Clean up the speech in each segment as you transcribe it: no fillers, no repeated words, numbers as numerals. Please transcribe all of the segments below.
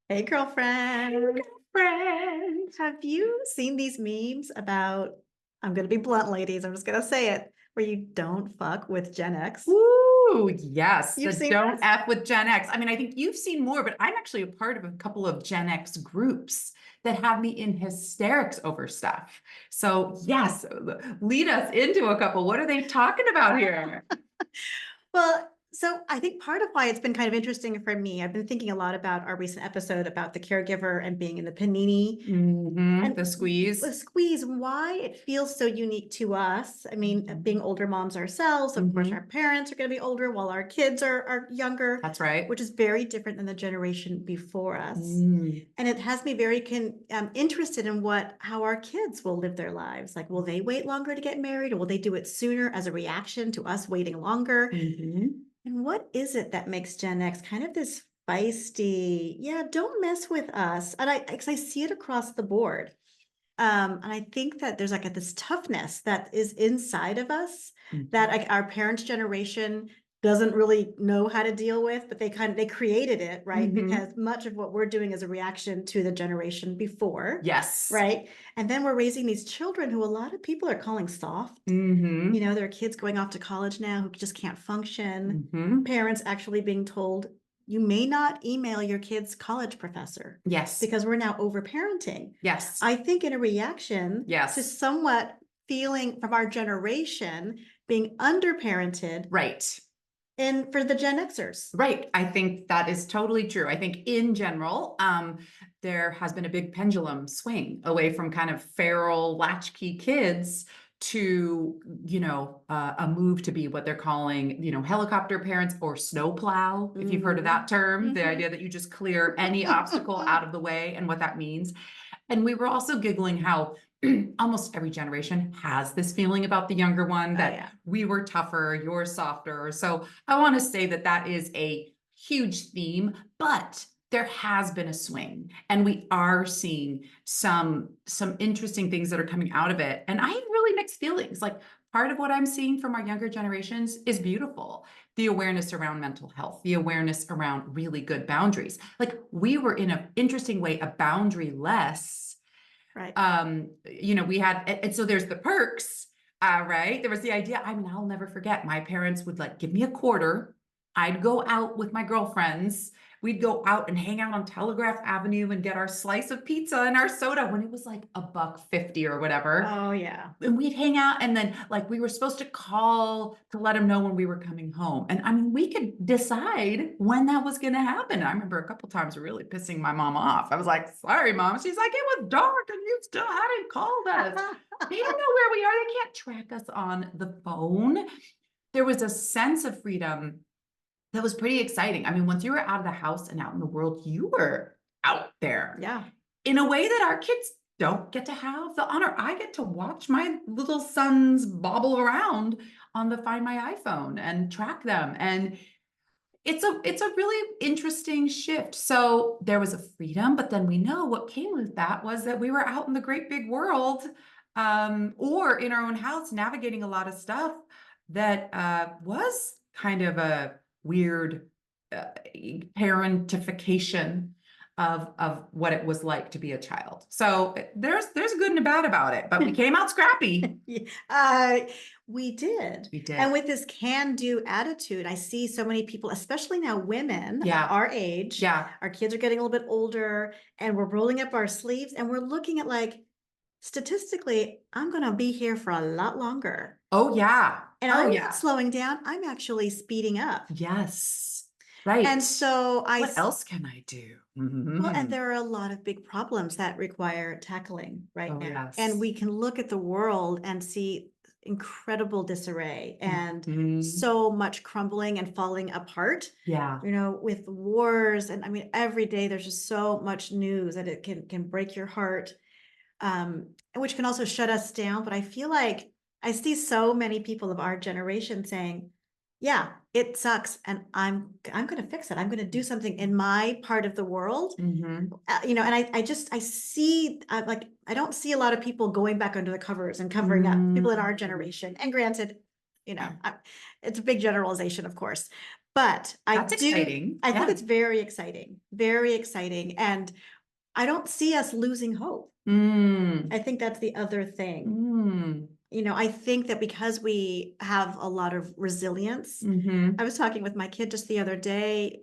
Hey, girlfriend. Friend. Have you seen these memes about, I'm going to be blunt, ladies, I'm just going to say it, where you don't fuck with Gen X? Ooh, yes. You've The seen don't this? F with Gen X. I mean, I think you've seen more, but I'm actually a part of a couple of Gen X groups that have me in hysterics over stuff. So, yes, lead us into a couple. What are they talking about here? Well, so I think part of why it's been kind of interesting for me, I've been thinking a lot about our recent episode about the caregiver and being in the panini The and the squeeze. squeeze, why it feels so unique to us. I mean, being older moms ourselves, of course, our parents are going to be older while our kids are younger, That's right. which is very different than the generation before us. Mm. And it has me very interested in how our kids will live their lives. Like, will they wait longer to get married, or will they do it sooner as a reaction to us waiting longer? Mhm. And what is it that makes Gen X kind of this feisty, yeah, don't mess with us? And I see it across the board. And I think that there's like this toughness that is inside of us that like our parents' generation doesn't really know how to deal with, but they created it, right? Mhm. Because much of what we're doing is a reaction to the generation before, Yes. right? And then we're raising these children who a lot of people are calling soft. You Hmm. know, there are kids going off to college now who just can't function. Hmm. Parents actually being told, you may not email your kid's college professor Yes. because we're now overparenting. Yes. I think in a reaction to Yes. somewhat feeling from our generation being underparented Right. and for the Gen Xers. Right. I think that is totally true. I think in general, there has been a big pendulum swing away from kind of feral latchkey kids to, a move to be what they're calling, helicopter parents or snow plow, if you've heard of that term, the Mhm. idea that you just clear any obstacle out of the way and what that means. And we were also giggling how almost every generation has this feeling about the younger one Oh, that yeah. we were tougher, you're softer. So I want to say that that is a huge theme, but there has been a swing and we are seeing some interesting things that are coming out of it. And I have really mixed feelings. Like part of what I'm seeing from our younger generations is beautiful. The awareness around mental health, the awareness around really good boundaries. Like we were in an interesting way, a boundary less Right. we had, and so there's the perks, right? There was the idea, I mean, I'll never forget, my parents would like give me a quarter. I'd go out with my girlfriends. We'd go out and hang out on Telegraph Avenue and get our slice of pizza and our soda when it was like $1.50 or whatever. Oh, yeah. And we'd hang out and then like we were supposed to call to let them know when we were coming home. And I mean, we could decide when that was going to happen. I remember a couple times really pissing my mom off. I was like, sorry, mom. She's like, it was dark and you still hadn't called us. They don't know where we are. They can't track us on the phone. There was a sense of freedom that was pretty exciting. I mean, once you were out of the house and out in the world, you were out there Yeah. in a way that our kids don't get to have the honor. I get to watch my little sons bobble around on the Find My iPhone and track them. And it's a really interesting shift. So there was a freedom, but then we know what came with that was that we were out in the great big world, or in our own house navigating a lot of stuff that was kind of a weird parentification of what it was like to be a child. So there's a good and a bad about it, but we came out scrappy. Yeah, we did. We And did. with this can-do attitude, I see so many people, especially now women of Yeah. our age, Yeah. our kids are getting a little bit older, and we're rolling up our sleeves and we're looking at like, statistically, I'm going to be here for a lot longer. Oh yeah. And Oh I'm not yeah. slowing down, I'm actually speeding up. Yes. And Right. so What else can I do? well, and Mhm. there are a lot of big problems that require tackling right Oh now. And yes. we can look at the world and see incredible disarray and Mhm. so much crumbling and falling apart, Yeah. you know, with wars. And I mean, every day there's just so much news that it can break your heart, which can also shut us down. But I feel like I see so many people of our generation saying, yeah, it sucks, and I'm going to fix it. I'm going to do something in my part of the world, Hmm. you know. And I see like I don't see a lot of people going back under the covers and covering up, people in our Mm. generation. And granted, you know, it's a big generalization, of course, But That's exciting. I think Yeah. it's very exciting, very exciting. And I don't see us losing hope. Mm, I think that's the other thing. mm, You know, I think that because we have a lot of resilience, mhm, I was talking with my kid just the other day,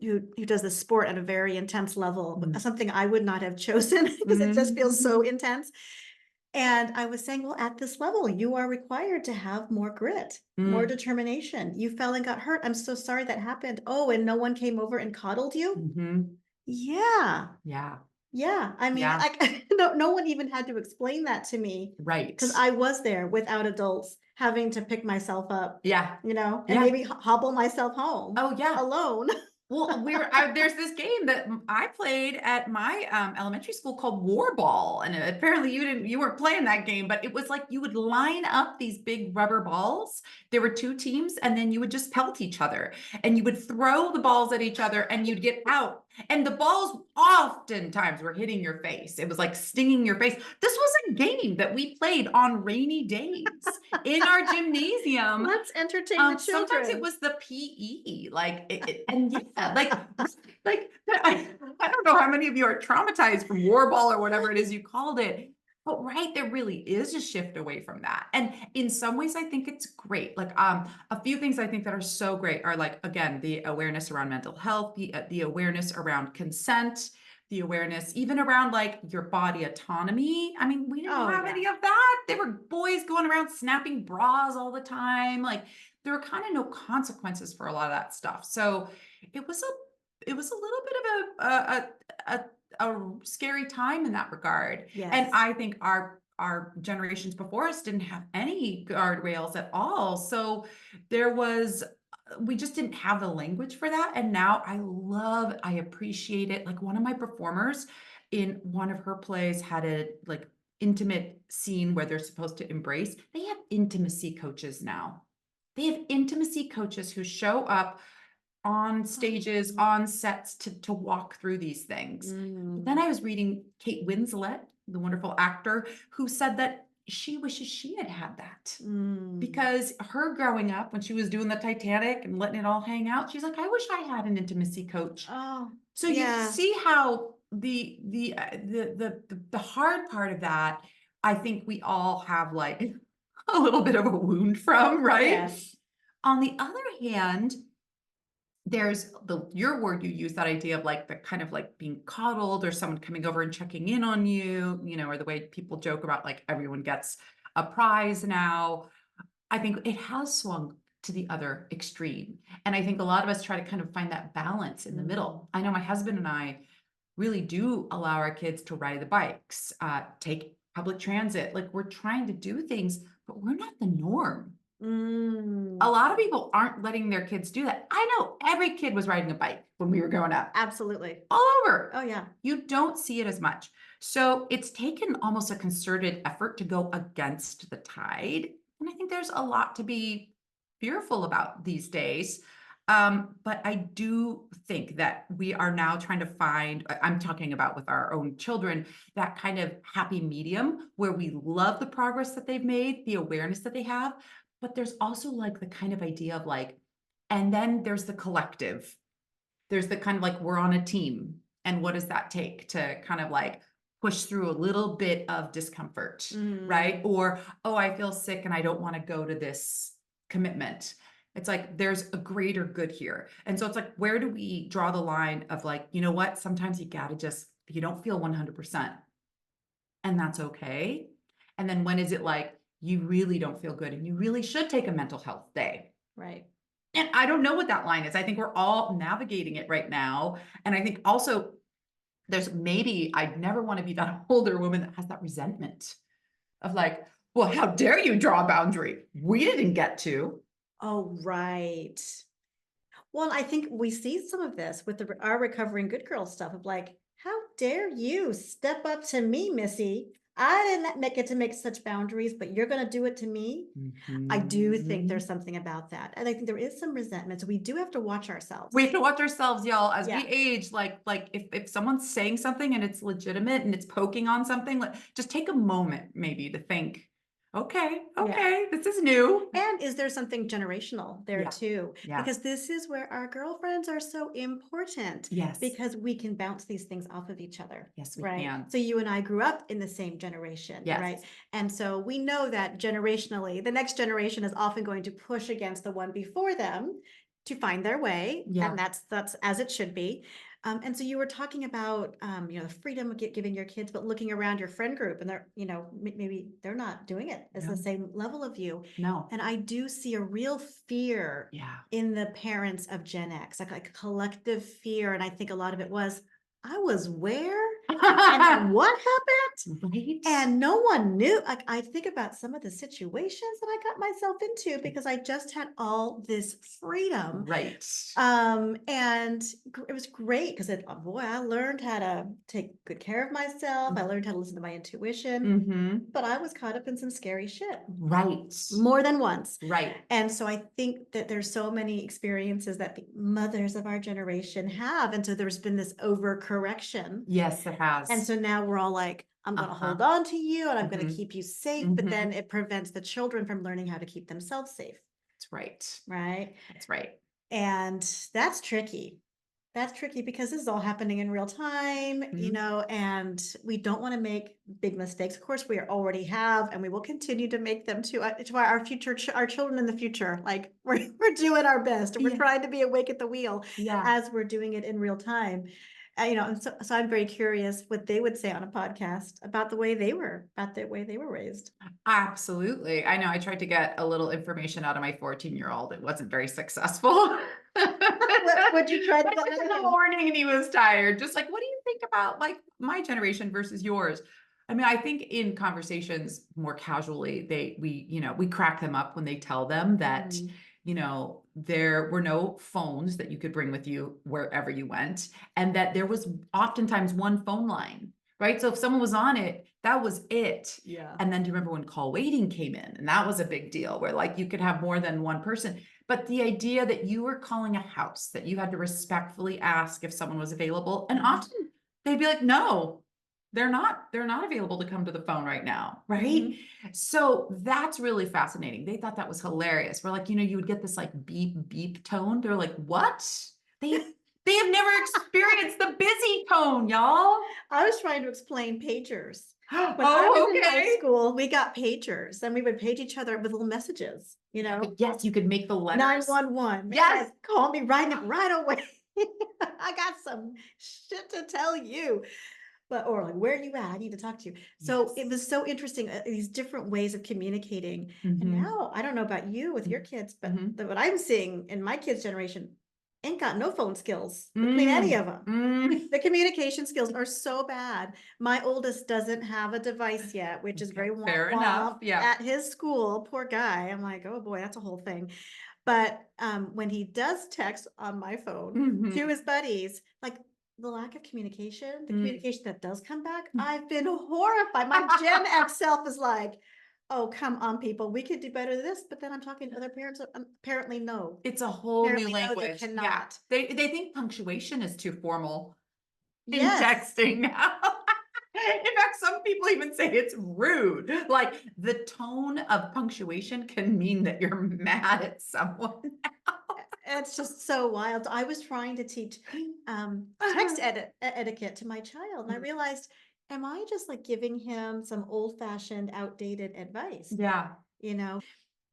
who does the sport at a very intense level, mm, something I would not have chosen because it just feels so mhm, intense. And I was saying, well, at this level, you are required to have more grit, more mm, determination. You fell and got hurt. I'm so sorry that happened. Oh, and no one came over and coddled you? mhm. Yeah. Yeah, Yeah. I mean, yeah, no one even had to explain that to me right. because I was there without adults having to pick myself up, Yeah, you know, and yeah. maybe hobble myself home Oh, yeah. alone. Well, there's this game that I played at my elementary school called War Ball, and apparently you weren't playing that game, but it was like you would line up these big rubber balls. There were two teams, and then you would just pelt each other, and you would throw the balls at each other, and you'd get out. And the balls oftentimes were hitting your face. It was like stinging your face. This was a game that we played on rainy days in our gymnasium. Let's entertain the Sometimes it children. was the PE, and yeah, I don't know how many of you are traumatized from war ball or whatever it is you called it, but right, there really is a shift away from that. And in some ways, I think it's great. Like, a few things I think that are so great are like, again, the awareness around mental health, the awareness around consent, the awareness even around like your body autonomy. I mean, we didn't Oh, have yeah. any of that. There were boys going around snapping bras all the time. Like, there were kind of no consequences for a lot of that stuff. So it was a little bit of a scary time in that regard. And Yes. I think our generations before us didn't have any guardrails at all. So there was we just didn't have the language for that. And now I appreciate it. Like, one of my performers in one of her plays had a like intimate scene where they're supposed to embrace. They have intimacy coaches now. They have intimacy coaches who show up on stages, Oh. on sets to walk through these things. But then Mm. I was reading Kate Winslet, the wonderful actor, who said that she wishes she had had that Mm. because her growing up when she was doing the Titanic and letting it all hang out, she's like, I wish I had an intimacy coach. Oh, So you yeah. see how the hard part of that, I think we all have like a little bit of a wound from, right? Yes. On the other hand, there's your word you use, that idea of like the kind of like being coddled or someone coming over and checking in on you, or the way people joke about like everyone gets a prize now. I think it has swung to the other extreme. And I think a lot of us try to kind of find that balance in the middle. I know my husband and I really do allow our kids to ride the bikes, take public transit. Like, we're trying to do things, but we're not the norm. A Mm. lot of people aren't letting their kids do that. I know every kid was riding a bike when we were growing up, Absolutely. all over. Oh, yeah. You don't see it as much. So it's taken almost a concerted effort to go against the tide. And I think there's a lot to be fearful about these days. But I do think that we are now trying to find, I'm talking about with our own children, that kind of happy medium where we love the progress that they've made, the awareness that they have, but there's also like the kind of idea of like, and then there's the collective. There's the kind of like, we're on a team. And what does that take to kind of like push through a little bit of discomfort, right? Mm. Or, oh, I feel sick and I don't want to go to this commitment. It's like, there's a greater good here. And so it's like, where do we draw the line of like, you know what? Sometimes you gotta just, you don't feel 100%, and that's okay. And then when is it like, you really don't feel good and you really should take a mental health day? Right. And I don't know what that line is. I think we're all navigating it right now. And I think also I'd never want to be that older woman that has that resentment of like, well, how dare you draw a boundary? We didn't get to. Oh, right. Well, I think we see some of this with our recovering good girl stuff of like, how dare you step up to me, Missy? I didn't get to make such boundaries, but you're going to do it to me. I do think there's something about that. And I think there is some resentment. So we do have to watch ourselves. We have to watch ourselves, y'all, as Yeah. we age. Like if someone's saying something and it's legitimate and it's poking on something, like, just take a moment maybe to think, Okay. Yeah. Okay. This is new. And is there something generational there Yeah. too? Yeah. Because this is where our girlfriends are so important Yes. because we can bounce these things off of each other. Yes, we Right. can. So you and I grew up in the same generation, Yes. right? And so we know that generationally, the next generation is often going to push against the one before them to find their way. Yeah. And that's as it should be. And so you were talking about, the freedom of giving your kids, but looking around your friend group and they're, maybe they're not doing it as the No. same level of you. No. And I do see a real fear Yeah. in the parents of Gen X, like a collective fear. And I think a lot of it was, I was where and what happened? Right. And no one knew. Like, I think about some of the situations that I got myself into because I just had all this freedom. Right. And it was great because boy, I learned how to take good care of myself. I learned how to listen to my intuition, but I was caught up in some scary shit. Right. More than once. Right. And so I think that there's so many experiences that the mothers of our generation have. And so there's been this overcorrection. Yes, it has. And so now we're all like, I'm going to hold on to you and I'm going to keep you safe. But then it prevents the children from learning how to keep themselves safe. That's right. Right. That's right. And that's tricky. That's tricky because this is all happening in real time, and we don't want to make big mistakes. Of course, we already have, and we will continue to make them to our future, our children in the future. Like we're doing our best, and we're trying to be awake at the wheel as we're doing it in real time. And so I'm very curious what they would say on a podcast about the way they were raised. Absolutely. I know I tried to get a little information out of my 14-year-old. It wasn't very successful. Would you try to get in the morning and he was tired? Just like, what do you think about like my generation versus yours? I mean, I think in conversations more casually, we crack them up when they tell them that, there were no phones that you could bring with you wherever you went, and that there was oftentimes one phone line, right? So if someone was on it, that was it. Yeah. And then do you remember when call waiting came in? And that was a big deal where like you could have more than one person. But the idea that you were calling a house, that you had to respectfully ask if someone was available, and often they'd be like, no, they're not available to come to the phone right now. Right. So that's really fascinating. They thought that was hilarious. We're like, you would get this like beep, beep tone. They're like, what? They have never experienced the busy tone, y'all. I was trying to explain pagers. When I was in high school, we got pagers and we would page each other with little messages, Yes, you could make the letters. 911. Yes. Call me right away. I got some shit to tell you. Or like, where are you at? I need to talk to you. So it was so interesting, these different ways of communicating. And now, I don't know about you with your kids, but what I'm seeing in my kids' generation ain't got no phone skills between any of them. The communication skills are so bad. My oldest doesn't have a device yet, which is very fair enough. Yeah. At his school. Poor guy. I'm like, oh boy, that's a whole thing. But when he does text on my phone to his buddies, like the lack of communication, the communication that does come back, I've been horrified. My Gen X self is like, oh, come on, people. We could do better than this. But then I'm talking to other parents. Apparently, no. It's a whole Apparently, new no, language. they cannot. Yeah. They think punctuation is too formal in Yes. texting now. In fact, some people even say it's rude. Like the tone of punctuation can mean that you're mad at someone. It's just so wild. I was trying to teach text etiquette to my child, and I realized, am I just like giving him some old-fashioned, outdated advice? Yeah.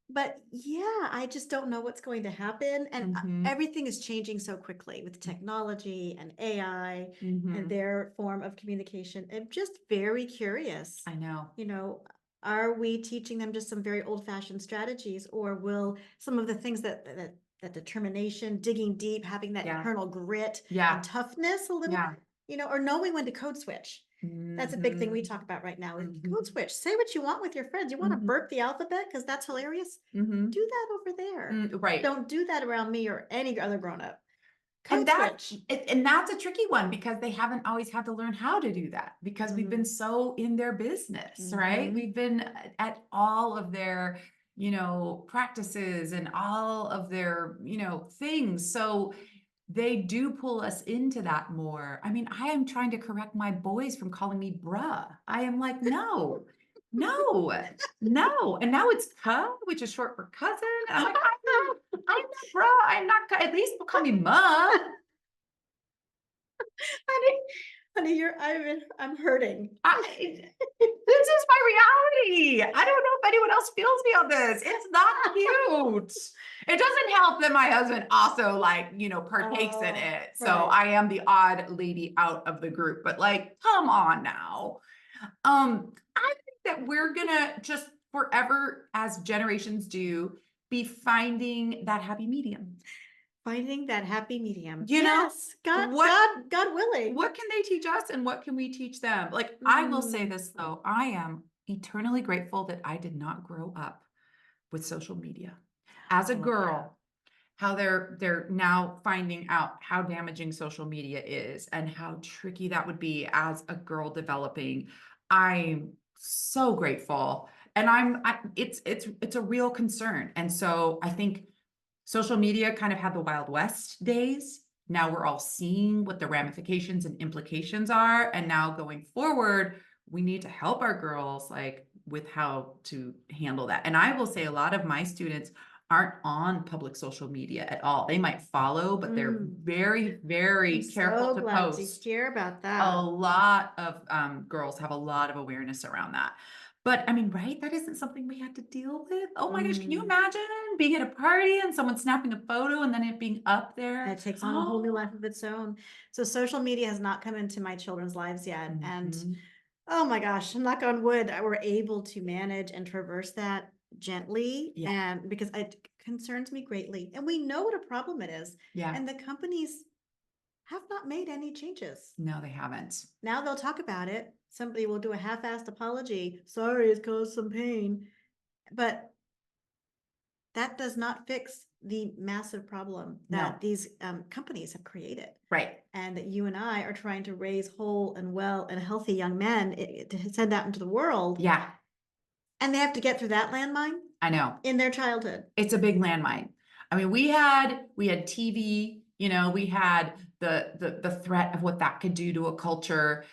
But yeah, I just don't know what's going to happen. And everything is changing so quickly with technology and AI and their form of communication. I'm just very curious. I know. Are we teaching them just some very old-fashioned strategies, or will some of the things that determination, digging deep, having that internal grit and toughness a little bit, or knowing when to code switch? That's a big thing we talk about right now. Code switch. Say what you want with your friends. You want to burp the alphabet because that's hilarious? Do that over there. Right. Don't do that around me or any other grown-up. And that's a tricky one because they haven't always had to learn how to do that because we've been so in their business, right? We've been at all of their, practices and all of their, things. So they do pull us into that more. I mean, I am trying to correct my boys from calling me bruh. I am like, no, No, no. And now it's cuz, which is short for cousin. And I'm like, I'm not, bro. I'm not, at least call me mom. Honey, honey, I'm hurting. This is my reality. I don't know if anyone else feels me on this. It's not cute. It doesn't help that my husband also partakes in it. So right. I am the odd lady out of the group, but like, come on now. I think that we're gonna just forever, as generations do, be finding that happy medium. Finding that happy medium. You know, Yes, God, what God willing. what can they teach us and what can we teach them? Like, I will say Mm. this though, I am eternally grateful that I did not grow up with social media. As a Oh, yeah. girl, how they're now finding out how damaging social media is and how tricky that would be as a girl developing. I'm so grateful. And it's a real concern. And so I think social media kind of had the Wild West days. Now we're all seeing what the ramifications and implications are. And now going forward, we need to help our girls like with how to handle that. And I will say a lot of my students aren't on public social media at all. They might follow, but they're very, very I'm careful so to glad to post. hear about A that. lot of girls have a lot of awareness around that. But I mean, right? That isn't something we had to deal with. Oh my gosh, can you imagine being at a party and someone snapping a photo and then it being up there? It takes on a whole new life of its own. So social media has not come into my children's lives yet. And Mhm. oh my gosh, knock on wood, we're able to manage and traverse that gently. Yeah. And because it concerns me greatly. And we know what a problem it is. Yeah. And the companies have not made any changes. No, they haven't. Now they'll talk about it. Somebody will do a half-assed apology. Sorry, it's caused some pain. But that does not fix the massive problem that No. these companies have created. Right. And that you and I are trying to raise whole and well and healthy young men to send out into the world. Yeah. And they have to get through that landmine I know. in their childhood. It's a big landmine. I mean, we had TV, we had the threat of what that could do to a culture.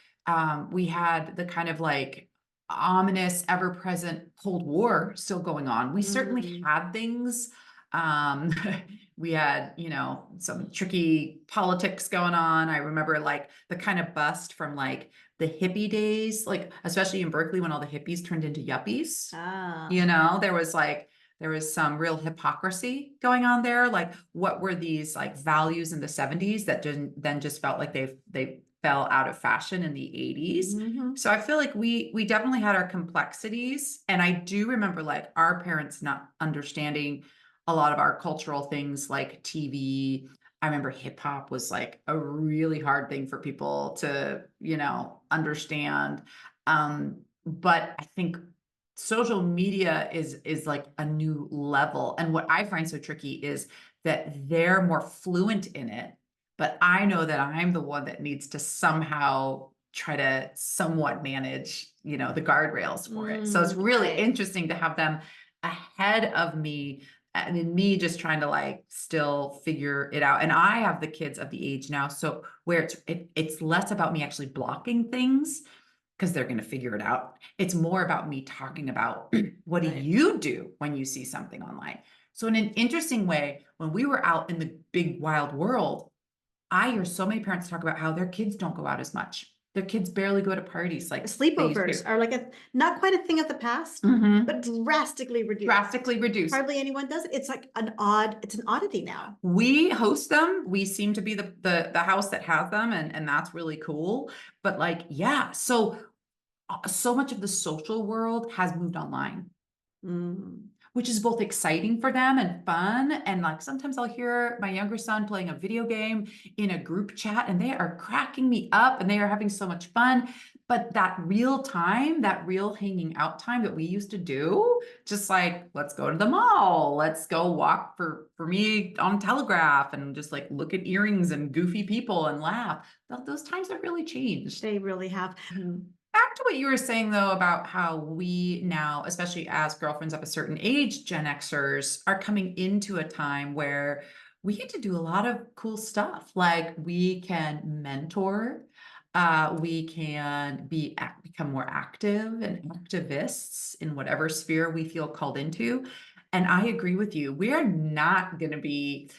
We had the kind of like ominous, ever-present Cold War still going on. We certainly had things. We had, some tricky politics going on. I remember like the kind of bust from like the hippie days, like especially in Berkeley when all the hippies turned into yuppies. There was some real hypocrisy going on there. Like, what were these like values in the 70s that then just felt like they fell out of fashion in the 80s. So I feel like we definitely had our complexities. And I do remember like our parents not understanding a lot of our cultural things like TV. I remember hip hop was like a really hard thing for people to, understand. But I think social media is like a new level. And what I find so tricky is that they're more fluent in it, but I know that I'm the one that needs to somehow try to somewhat manage, the guardrails for it. So it's really interesting to have them ahead of me and in me just trying to like still figure it out. And I have the kids of the age now, so where it's less about me actually blocking things because they're going to figure it out. It's more about me talking about what do you do when you see something online? So in an interesting way, when we were out in the big wild world, I hear so many parents talk about how their kids don't go out as much. Their kids barely go to parties like sleepovers are like not quite a thing of the past, but drastically reduced. Drastically reduced. Hardly anyone does it. It's like an oddity now. We host them. We seem to be the house that has them, and that's really cool. But like, yeah, so much of the social world has moved online. Which is both exciting for them and fun. And like sometimes I'll hear my younger son playing a video game in a group chat and they are cracking me up and they are having so much fun. But that real time, that real hanging out time that we used to do, just like, let's go to the mall, let's go walk for me on Telegraph and just like look at earrings and goofy people and laugh. Those times have really changed. They really have. Back to what you were saying, though, about how we now, especially as girlfriends of a certain age, Gen Xers, are coming into a time where we get to do a lot of cool stuff. Like we can mentor. We can become more active and activists in whatever sphere we feel called into. And I agree with you. We are not going to be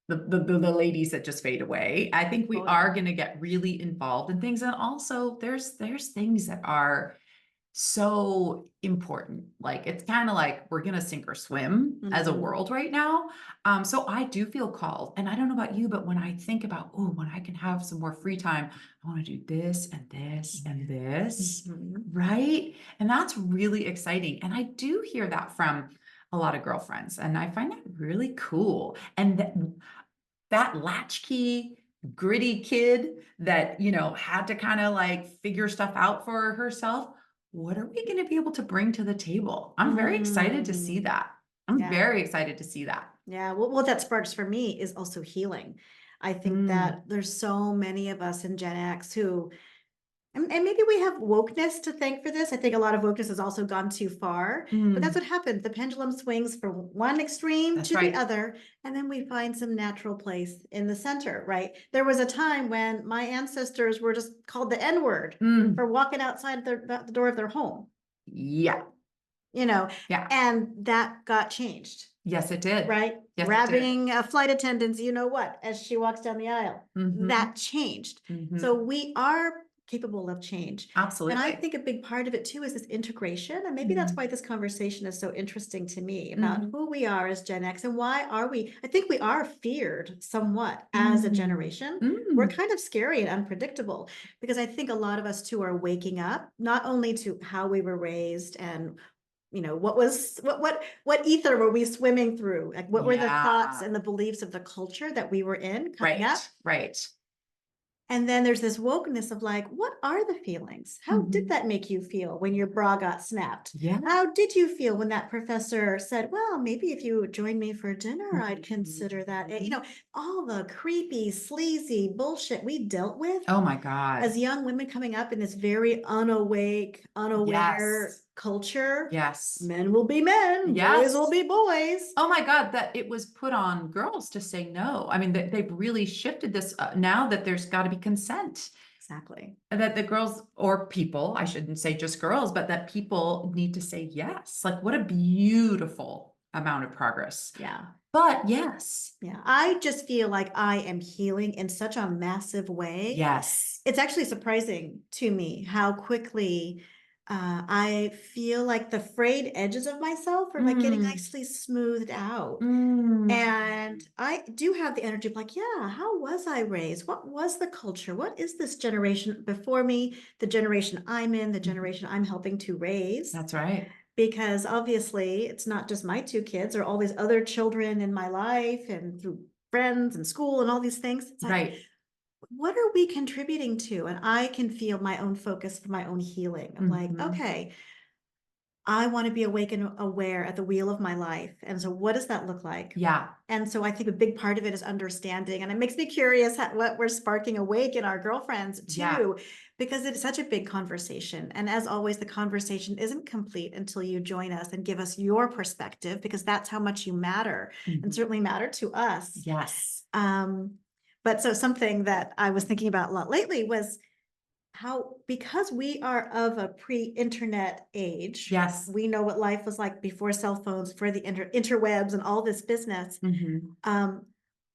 the ladies that just fade away. I think we Totally. are going to get really involved in things. And also there's things that are so important. Like it's kind of like we're gonna sink or swim as a Mhm. world right now. So I do feel called. And I don't know about you, but when I think about, oh, when I can have some more free time, I want to do this and this and this, Mhm. right? And that's really exciting. And I do hear that from a lot of girlfriends, and I find that really cool. And that latchkey gritty kid that had to kind of like figure stuff out for herself, what are we going to be able to bring to the table? I'm very excited to see Mm. that. I'm Yeah. very excited to see that. Yeah. Well, what that sparks for me is also healing. I think that there's so many of us in Gen X who, and maybe we have wokeness to thank for this. I think a lot of wokeness has also gone too far, but that's Mm, what happens. The pendulum swings from one extreme that's to the right. other, and then we find some natural place in the center, right? There was a time when my ancestors were just called the N word Mm, for walking outside the door of their home, yeah. you know, Yeah. and that got changed, Yes, it did. right? Yes, it did. Grabbing a flight attendant's, you know what, as she walks down the aisle. Mhm, That changed. So mhm. we are capable of change. And I Absolutely. think a big part of it too is this integration. And maybe that's Mhm, why this conversation is so interesting to me about mhm, who we are as Gen X and why are we, I think we are feared somewhat as a mm, generation. We're mm. kind of scary and unpredictable because I think a lot of us too are waking up, not only to how we were raised and what ether were we swimming through? Like what were the thoughts Yeah. and the beliefs of the culture that we were in coming up? Right. Right. And then there's this wokeness of like, what are the feelings? How did Mhm. that make you feel when your bra got snapped? Yeah. How did you feel when that professor said, well, maybe if you join me for dinner, I'd consider that. Mhm. All the creepy, sleazy bullshit we dealt with Oh my God. as young women coming up in this very unawake, unaware Yes. culture. Yes. Men will be men, boys will Yes. be boys. Oh my God, that it was put on girls to say no. I mean, they've really shifted this now that there's got to be consent. Exactly. And that the girls or people, I shouldn't say just girls, but that people need to say yes. Like, what a beautiful amount of progress. Yeah. But yes. Yeah. I just feel like I am healing in such a massive way. Yes. It's actually surprising to me how quickly I feel like the frayed edges of myself are like getting Mm, nicely smoothed out. mm. And I do have the energy of like, yeah, how was I raised? What was the culture? What is this generation before me, the generation I'm in, the generation I'm helping to raise? That's right. Because obviously it's not just my two kids or all these other children in my life and through friends and school and all these things. It's like, Right. what are we contributing to? And I can feel my own focus for my own healing. I'm like, Mhm. okay, I want to be awake and aware at the wheel of my life. And so what does that look like? Yeah. And so I think a big part of it is understanding. And it makes me curious what we're sparking awake in our girlfriends Yeah. too, because it's such a big conversation. And as always, the conversation isn't complete until you join us and give us your perspective, because that's how much you matter and Mhm. certainly matter to us. Yes. But so something that I was thinking about a lot lately was how, because we are of a pre-internet age, Yes. we know what life was like before cell phones, for the interwebs and all this business. Mhm.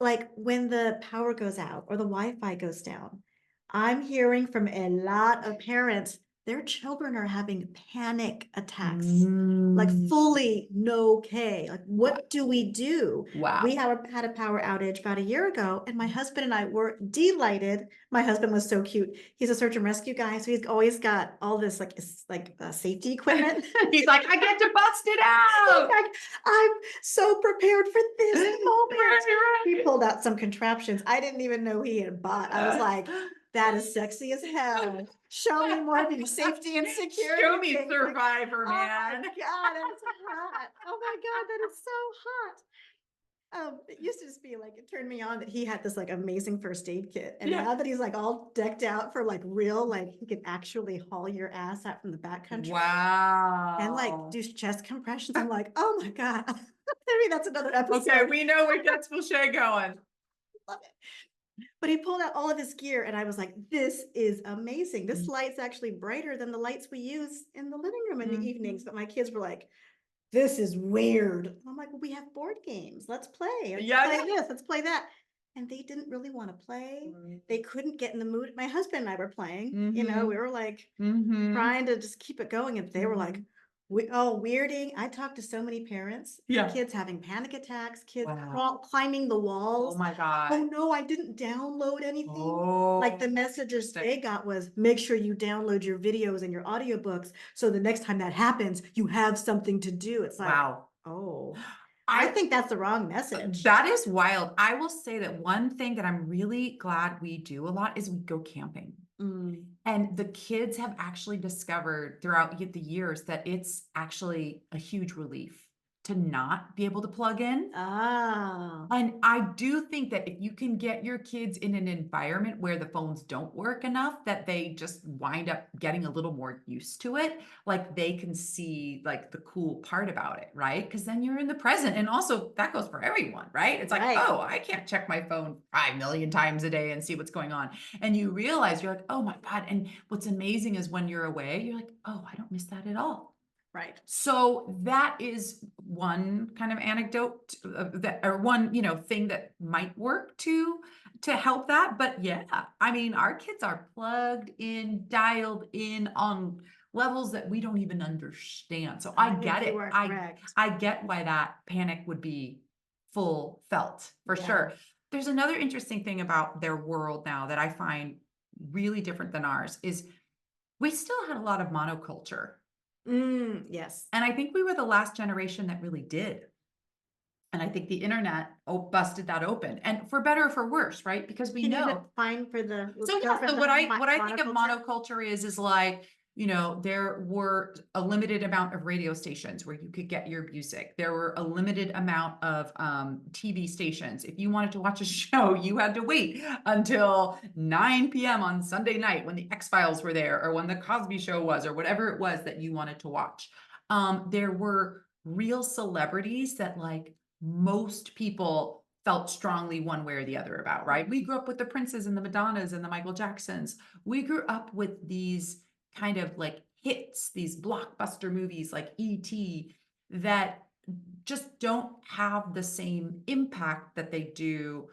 Like when the power goes out or the Wi-Fi goes down, I'm hearing from a lot of parents, their children are having panic attacks, like Mm. fully no K. Like, what do we do? We Wow. had a power outage about a year ago, and my husband and I were delighted. My husband was so cute. He's a search and rescue guy, so he's always got all this safety equipment. He's like, I get to bust it out. Like, I'm so prepared for this moment. Right, He right. pulled out some contraptions I didn't even know he had bought. I was like, that is sexy as hell. Show me more of your safety and security. Show me things. Survivor, Oh my man. God, that's hot. Oh my God, that is so hot. It used to just be like, it turned me on that he had this like amazing first aid kit. And Yeah. now that he's like all decked out for like real, like he can actually haul your ass out from the backcountry. And like Wow. do chest compressions. I'm like, oh my God. Maybe that's another episode. Okay, we know where Jets will Shay going. Love it. But he pulled out all of his gear and I was like, this is amazing. This Mm. light's actually brighter than the lights we use in the living room in the evenings. Mhm. But my kids were like, this is weird. I'm like, well, we have board games. Let's play. Let's Yeah, play yeah. this. Let's play that. And they didn't really want to play. They couldn't get in the mood. My husband and I were playing, we Mhm. were like Mhm. trying to just keep it going. And they were like, Mhm. weirding. I talked to so many parents, Yeah. kids having panic attacks, kids Wow. climbing the Oh walls. my Oh God. no, I didn't download anything. Like Oh, the messages interesting. they got was make sure you download your videos and your audiobooks. So the next time that happens, you have something to do. It's like, Wow. oh, I I think that's the wrong message. that is wild. I will say that one thing that I'm really glad we do a lot is we go camping. Mm. And the kids have actually discovered throughout the years that it's actually a huge relief to not be able to plug in. Ah, And I do think that if you can get your kids in an environment where the phones don't work enough, that they just wind up getting a little more used to it, like they can see like the cool part about it, right? Because then you're in the present. And also that goes for everyone, right? It's like, right. oh, I can't check my phone 5 million times a day and see what's going on. And you realize you're like, oh my God. And what's amazing is when you're away, you're like, oh, I don't miss that at all. Right. So that is one kind of anecdote that, or one, thing that might work to help that. But yeah, I mean, our kids are plugged in, dialed in on levels that we don't even understand. So I I think get you it. are I correct. I get why that panic would be full felt for Yeah. sure. There's another interesting thing about their world now that I find really different than ours is we still had a lot of monoculture. Yes. And I think we were the last generation that really did. And I think the internet busted that open, and for better or for worse, right? Because we Can you know. define for the So go yeah, for so the what I think of monoculture? monoculture is like, there were a limited amount of radio stations where you could get your music. There were a limited amount of TV stations. If you wanted to watch a show, you had to wait until 9 p.m. on Sunday night when the X-Files were there, or when the Cosby Show was, or whatever it was that you wanted to watch. There were real celebrities that like most people felt strongly one way or the other about, right? We grew up with the Princes and the Madonnas and the Michael Jacksons. We grew up with these kind of like hits, these blockbuster movies like E.T. that just don't have the same impact that they do,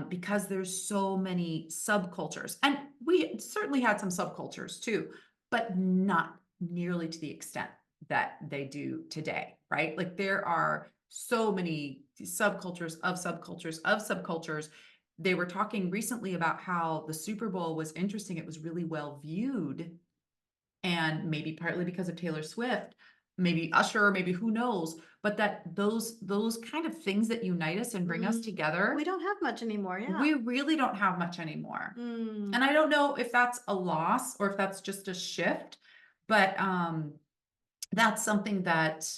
because there's so many subcultures. And we certainly had some subcultures too, but not nearly to the extent that they do today, right? Like there are so many subcultures of subcultures of subcultures. They were talking recently about how the Super Bowl was interesting. It was really well viewed, and maybe partly because of Taylor Swift, maybe Usher, maybe who knows, but that those kind of things that unite us and bring us We together, don't have much anymore. Yeah. we really don't have much anymore. Mm. And I don't know if that's a loss or if that's just a shift, but that's something that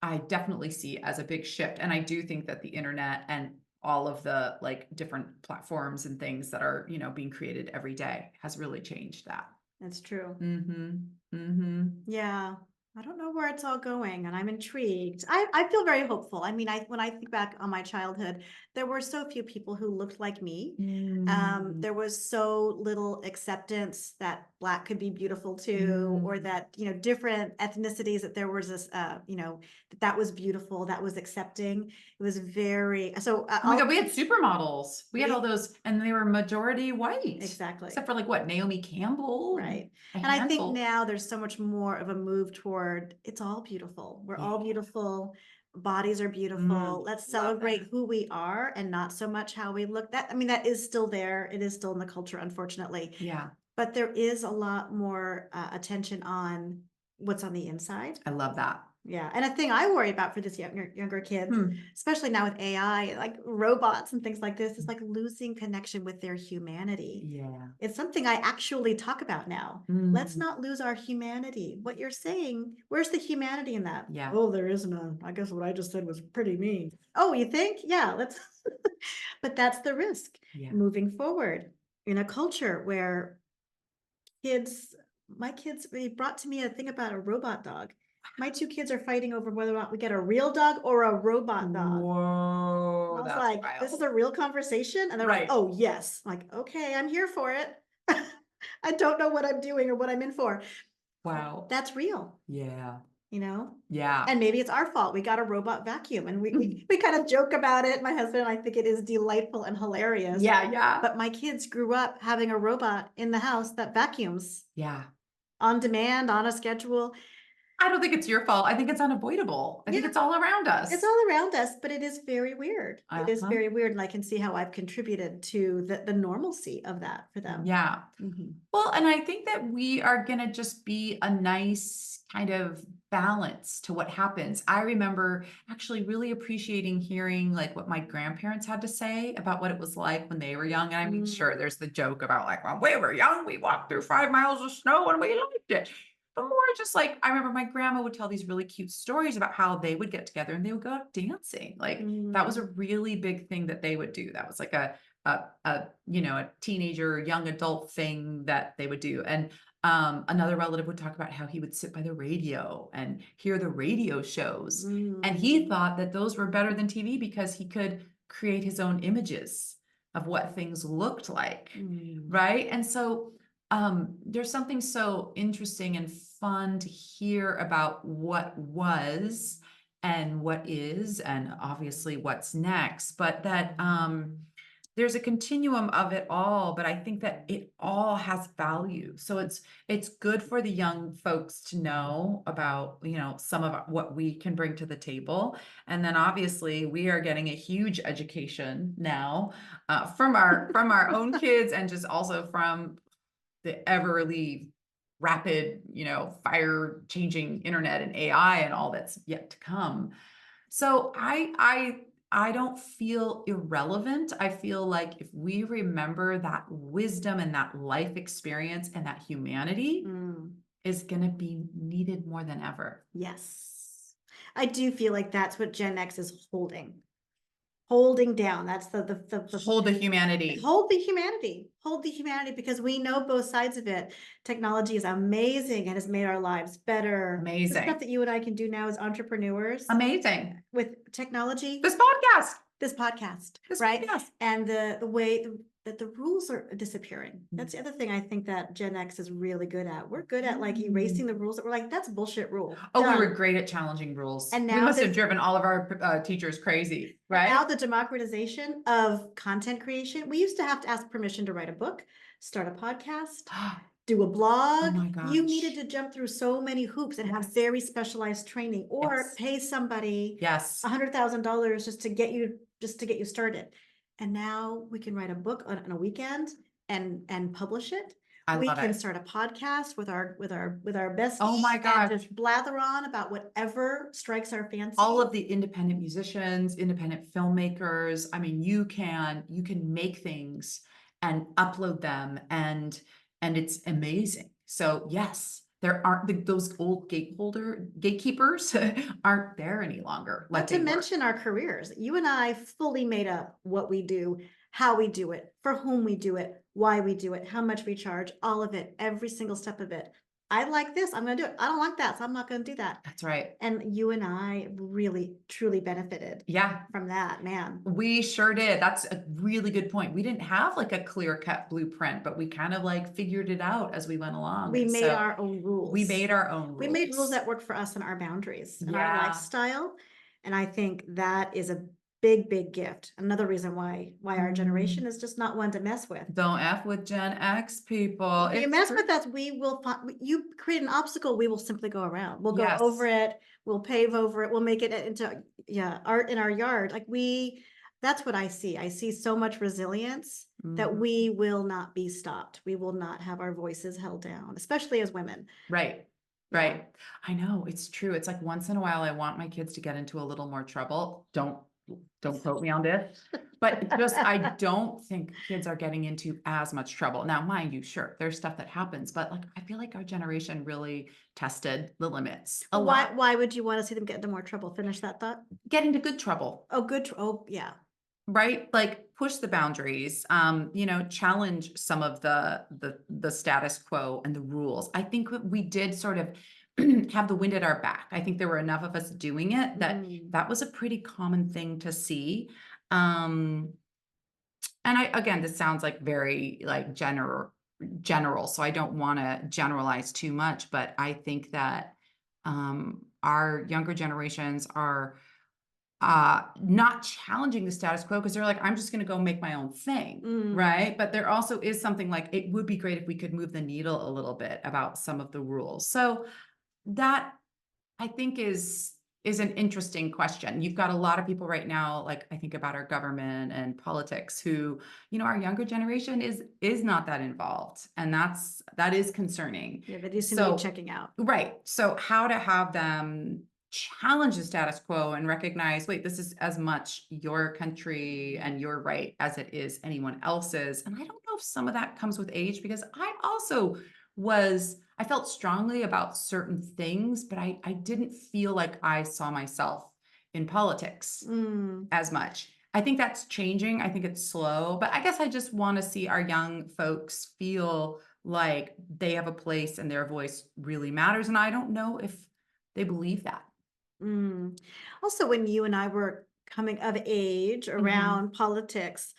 I definitely see as a big shift. And I do think that the internet and all of the like different platforms and things that are, being created every day has really changed that. That's true. Mm-hmm. Mm-hmm. Yeah. I don't know where it's all going, and I'm intrigued. I feel very hopeful. I mean, when I think back on my childhood, there were so few people who looked like me. Mm. There was so little acceptance that Black could be beautiful too, or Mm. that, different ethnicities, that there was this, that was beautiful, that was accepting. It was very, so Oh my God, we had supermodels. We had all we, those, and they were majority white, exactly. except for like what, Naomi Campbell and Right. a And I think handful. now there's so much more of a move toward it's all beautiful. We're all Yeah. beautiful. Bodies are beautiful. Let's Love celebrate that. who we are and not so much how we look. That, I mean, that is still there. It is still in the culture, unfortunately. Yeah, But there is a lot more attention on what's on the inside. I love that. Yeah, and a thing I worry about for this younger kids, Hmm. especially now with AI, like robots and things like this, is like losing connection with their humanity. Yeah. It's something I actually talk about now. Let's Mm. not lose our humanity. What you're saying, where's the humanity in that? Yeah. Oh, there is none. I guess what I just said was pretty mean. Oh, you think? Yeah, let's, but that's the risk Yeah. moving forward in a culture where kids, my kids, they brought to me a thing about a robot dog. My two kids are fighting over whether or not we get a real dog or a robot dog. And Whoa, I was that's like, wild. this is a real conversation? And they're like, Right. oh, yes. I'm like, okay, I'm here for it. I don't know what I'm doing or what I'm in for. Wow. That's real, Yeah. you know? Yeah. And maybe it's our fault. We got a robot vacuum and we kind of joke about it. My husband and I think it is delightful and hilarious. Yeah. Yeah. But my kids grew up having a robot in the house that vacuums Yeah. on demand, on a schedule. I don't think it's your fault. I think it's unavoidable. I think Yeah. it's all around us. It's all around us, but it is very weird. It is Uh-huh. very weird. And I can see how I've contributed to the normalcy of that for them. Yeah. Mhm. Well, and I think that we are going to just be a nice kind of balance to what happens. I remember actually really appreciating hearing like what my grandparents had to say about what it was like when they were young. And I mean, sure, there's the joke about like, when we were young, we walked through 5 miles of snow and we liked it. But more just like, I remember my grandma would tell these really cute stories about how they would get together and they would go out dancing. Like that was a really big thing that they would do. That was like a teenager, young adult thing that they would do. And another relative would talk about how he would sit by the radio and hear the radio shows. And he thought that those were better than TV because he could create his own images of what things looked like. Right. And so there's something so interesting and fun to hear about what was and what is, and obviously what's next, but that there's a continuum of it all, but I think that it all has value. So it's good for the young folks to know about, some of what we can bring to the table. And then obviously we are getting a huge education now from our own kids and just also from the everly rapid, fire changing internet and AI and all that's yet to come. So I don't feel irrelevant. I feel like if we remember that wisdom and that life experience and that humanity is going to be needed more than ever. Yes. I do feel like that's what Gen X is holding down. That's the Hold the humanity. Hold the humanity, because we know both sides of it. Technology is amazing and has made our lives better. Amazing. The stuff that you and I can do now as entrepreneurs. Amazing. With technology. This podcast. Right? Podcast. And the way that the rules are disappearing. That's the other thing I think that Gen X is really good at. We're good at like erasing the rules that we're like, that's bullshit rule. Oh, we were great at challenging rules. And now we must have driven all of our teachers crazy, right? Now the democratization of content creation. We used to have to ask permission to write a book, start a podcast, do a blog. Oh my gosh. You needed to jump through so many hoops and have very specialized training, or pay somebody $100,000 just to get you started. And now we can write a book on a weekend and publish it. We can start a podcast with our besties. Oh my gosh. And just blather on about whatever strikes our fancy. All of the independent musicians, independent filmmakers. I mean, you can make things and upload them and it's amazing. So yes, there aren't those old gatekeepers aren't there any longer. Not to mention our careers. You and I fully made up what we do, how we do it, for whom we do it, why we do it, how much we charge, all of it, every single step of it. I like this, I'm going to do it. I don't like that, so I'm not going to do that. That's right. And you and I really, truly benefited from that, man. We sure did. That's a really good point. We didn't have like a clear-cut blueprint, but we kind of like figured it out as we went along. We made our own rules. We made our own rules. We made rules that work for us and our boundaries and our lifestyle. And I think that is a big gift. Another reason why our generation is just not one to mess with. Don't F with Gen X people. If you mess with us, we will find, you create an obstacle, we will simply go around. We'll go over it. We'll pave over it. We'll make it into art in our yard. Like that's what I see. I see so much resilience that we will not be stopped. We will not have our voices held down, especially as women. Right. I know, it's true. It's like once in a while, I want my kids to get into a little more trouble. Don't quote me on this, but I don't think kids are getting into as much trouble. Now, mind you, sure, there's stuff that happens, but like, I feel like our generation really tested the limits a lot. Why would you want to see them get into more trouble? Finish that thought. Get into good trouble. Oh, yeah. Right? Like push the boundaries, challenge some of the status quo and the rules. I think we did sort of have the wind at our back. I think there were enough of us doing it that Mm. that was a pretty common thing to see. And again, this sounds like very like general, so I don't want to generalize too much, but I think that our younger generations are not challenging the status quo because they're like, I'm just going to go make my own thing. Mm. Right. But there also is something like, it would be great if we could move the needle a little bit about some of the rules. So that, I think, is an interesting question. You've got a lot of people right now, like I think about our government and politics, who, our younger generation is not that involved, and that is concerning. Yeah, they do seem to So be checking out. right. So how to have them challenge the status quo and recognize, wait, this is as much your country and your right as it is anyone else's. And I don't know if some of that comes with age, because I also I felt strongly about certain things, but I didn't feel like I saw myself in politics Mm. as much. I think that's changing. I think it's slow, but I guess I just want to see our young folks feel like they have a place and their voice really matters. And I don't know if they believe that. Mm. Also, when you and I were coming of age around politics,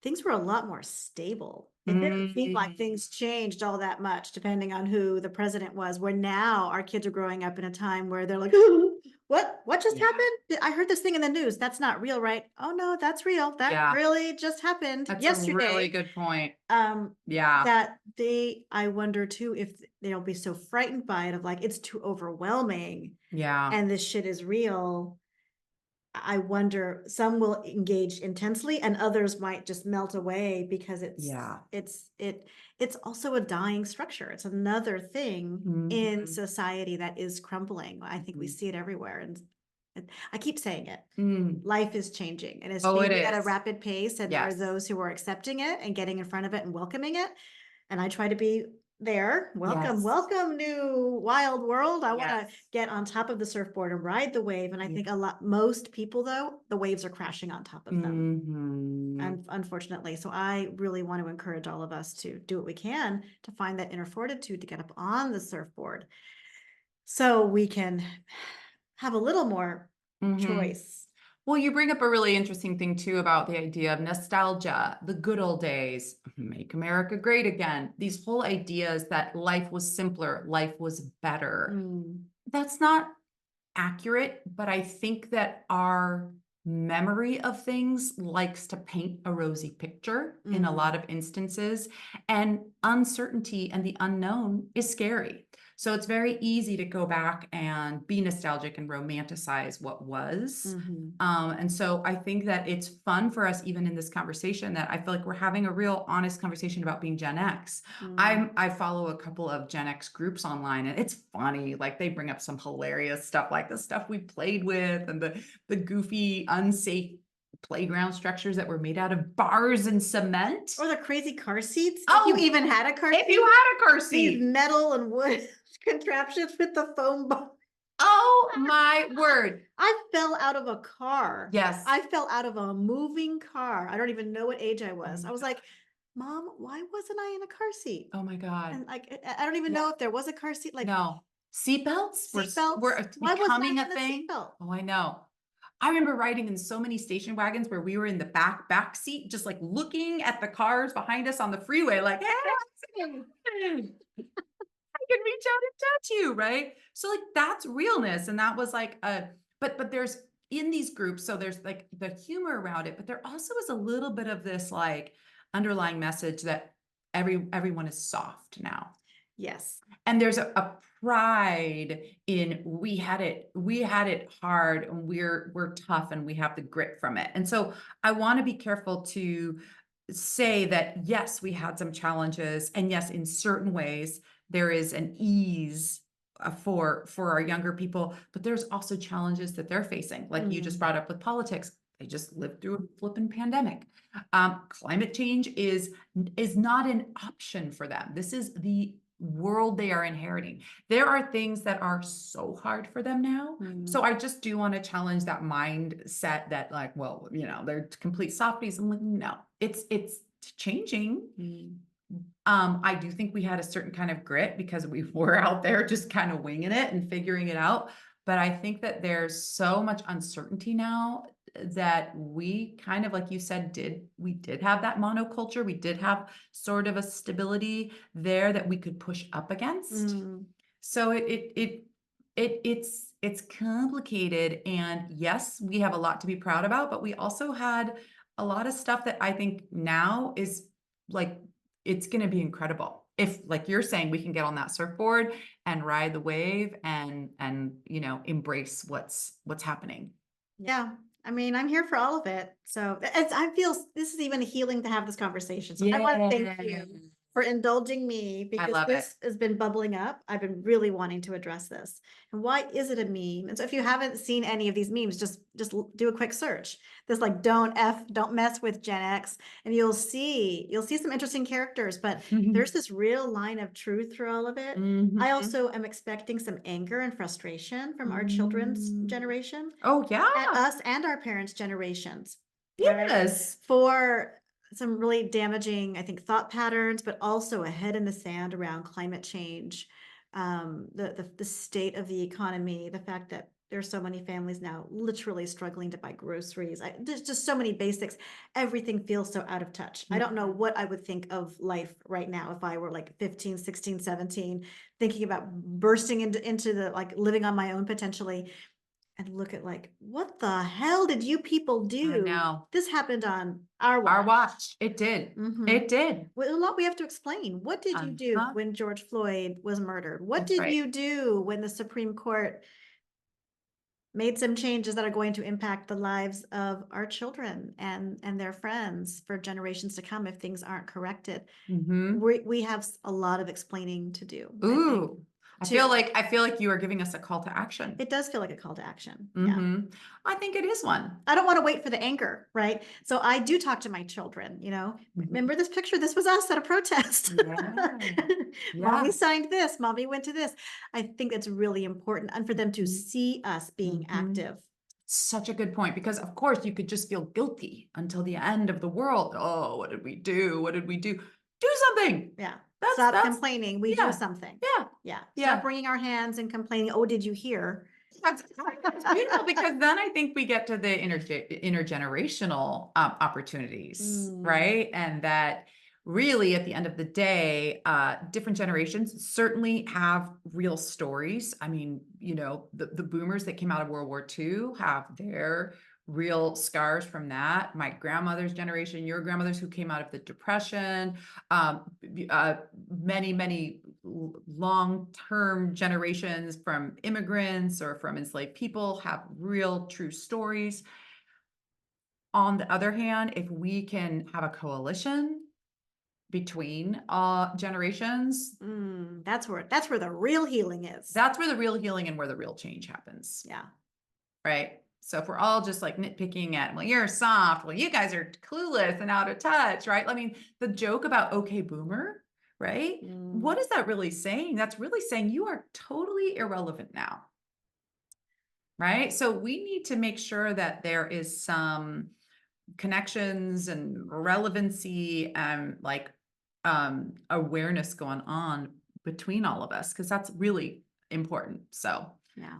things were a lot more stable. It didn't seem like things changed all that much depending on who the president was, where now our kids are growing up in a time where they're like, what just Yeah. happened? I heard this thing in the news. That's not real, right? Oh no, that's real. That Yeah. really just happened That's a yesterday. really good point. Yeah. Yeah. I wonder too, if they'll be so frightened by it, of like, it's too overwhelming Yeah. and this shit is real. I wonder, some will engage intensely and others might just melt away because Yeah. it's also a dying structure. It's another thing in Mhm. society that is crumbling. I think we Mhm. see it everywhere, and I keep saying it. Mm. Life is changing, and it's Oh, it changing at a is. rapid pace, and there are Yes. those who are accepting it and getting in front of it and welcoming it. And I try to be there. Welcome, Yes. welcome, new wild world. I want to Yes. get on top of the surfboard and ride the wave. And I think most people, though, the waves are crashing on top of them. Mhm. And unfortunately, so I really want to encourage all of us to do what we can to find that inner fortitude to get up on the surfboard so we can have a little more Mhm. choice. Well, you bring up a really interesting thing too about the idea of nostalgia, the good old days, make America great again. These whole ideas that life was simpler, life was better. Mm. That's not accurate, but I think that our memory of things likes to paint a rosy picture in a lot of instances, and uncertainty and the unknown is scary. So it's very easy to go back and be nostalgic and romanticize what was. And so I think that it's fun for us, even in this conversation, that I feel like we're having a real honest conversation about being Gen X. I follow a couple of Gen X groups online, and it's funny. Like, they bring up some hilarious stuff, like the stuff we played with and the goofy, unsafe playground structures that were made out of bars and cement. Or the crazy car seats. Oh, if you even had a car seat. If you had a car These seat. metal and wood contraptions with the foam bar. Oh my word. I fell out of a car. Yes. I fell out of a moving car. I don't even know what age I was. my I was like, Mom, why wasn't I in a car seat? Oh my God. And like, I don't even know if there was a car seat. Like, No. Seatbelts were seatbelts. Why wasn't I becoming in a a thing. seatbelt? Oh, I know. I remember riding in so many station wagons where we were in the back seat, just like looking at the cars behind us on the freeway, like, hey, I can reach out and touch you, right? So like, that's realness. And that was like but there's, in these groups, so there's like the humor around it, but there also is a little bit of this like underlying message that everyone is soft now. Yes. And there's a pride in, we had it hard, and we're tough, and we have the grit from it. And so I want to be careful to say that, yes, we had some challenges, and yes, in certain ways there is an ease for our younger people, but there's also challenges that they're facing, like you just brought up with politics. They just lived through a flipping pandemic. Climate change is not an option for them. This is the world they are inheriting. There are things that are so hard for them now. So I just do want to challenge that mindset that, like, well, they're complete softies. I'm like, no, it's changing. I do think we had a certain kind of grit because we were out there just kind of winging it and figuring it out. But I think that there's so much uncertainty now that we kind of, like you said, we did have that monoculture. We did have sort of a stability there that we could push up against. Mm. So it's complicated. And yes, we have a lot to be proud about, but we also had a lot of stuff that I think now is like, it's going to be incredible. If, like you're saying, we can get on that surfboard and ride the wave and embrace what's happening. Yeah. I mean, I'm here for all of it. So I feel this is even healing to have this conversation. So I want to thank you for indulging me because love this has been bubbling up. I've been really wanting to address this. And why is it a meme? And so if you haven't seen any of these memes, just do a quick search. There's like don't mess with Gen X, and you'll see some interesting characters, but there's this real line of truth through all of it. I also am expecting some anger and frustration from our children's generation. Oh yeah. At us and our parents' generations. Right? Yes. For some really damaging, I think, thought patterns, but also a head in the sand around climate change, the state of the economy, the fact that there's so many families now literally struggling to buy groceries. There's just so many basics. Everything feels so out of touch. I don't know what I would think of life right now if I were like 15, 16, 17, thinking about bursting into the like living on my own potentially. And look at like, what the hell did you people do? I know. This happened on our watch. Our watch. It did. It did. Well, a lot we have to explain. What did you do when George Floyd was murdered? What did you do when the Supreme Court made some changes that are going to impact the lives of our children and their friends for generations to come if things aren't corrected? We have a lot of explaining to do. Ooh. I feel like you are giving us a call to action. It does feel like a call to action. Yeah. I think it is one. I don't want to wait for the anger, right? So I do talk to my children, remember this picture? This was us at a protest. Mommy signed this, mommy went to this. I think that's really important, and for them to see us being active. Such a good point, because of course you could just feel guilty until the end of the world. Oh, what did we do? What did we do? Do something. Yeah. Stop complaining. We do something. Yeah. Stop wringing our hands and complaining. Oh, did you hear? That's beautiful, because then I think we get to the intergenerational opportunities, right? And that really at the end of the day, different generations certainly have real stories. I mean, the boomers that came out of World War II have their real scars from that. My grandmother's generation, your grandmothers who came out of the Depression, many long-term generations from immigrants or from enslaved people have real true stories. On the other hand, if we can have a coalition between generations, that's where the real healing is. That's where the real healing and where the real change happens. Yeah. Right. So if we're all just like nitpicking at, well, you're soft, well, you guys are clueless and out of touch, right? I mean, the joke about okay, boomer, right? What is that really saying? That's really saying you are totally irrelevant now, right? So we need to make sure that there is some connections and relevancy and awareness going on between all of us, because that's really important. So yeah.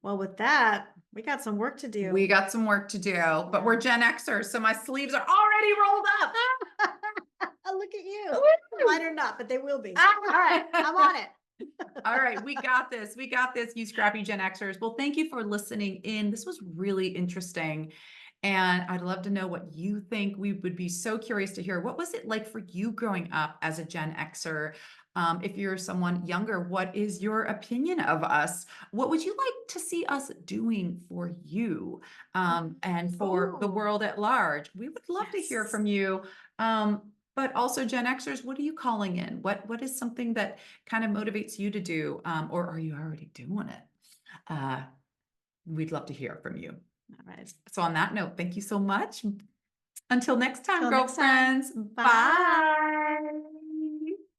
Well, with that, we got some work to do. We got some work to do, but we're Gen Xers, so my sleeves are already rolled up. Look at you. Mine are not, but they will be. All right, I'm on it. All right, we got this. We got this, you scrappy Gen Xers. Well, thank you for listening in. This was really interesting. And I'd love to know what you think. We would be so curious to hear. What was it like for you growing up as a Gen Xer? If you're someone younger, what is your opinion of us? What would you like to see us doing for you and for the world at large? We would love to hear from you. But also Gen Xers, what are you calling in? What is something that kind of motivates you to do? Or are you already doing it? We'd love to hear from you. All right. So on that note, thank you so much. Until next time, Until next girlfriends. time. Bye.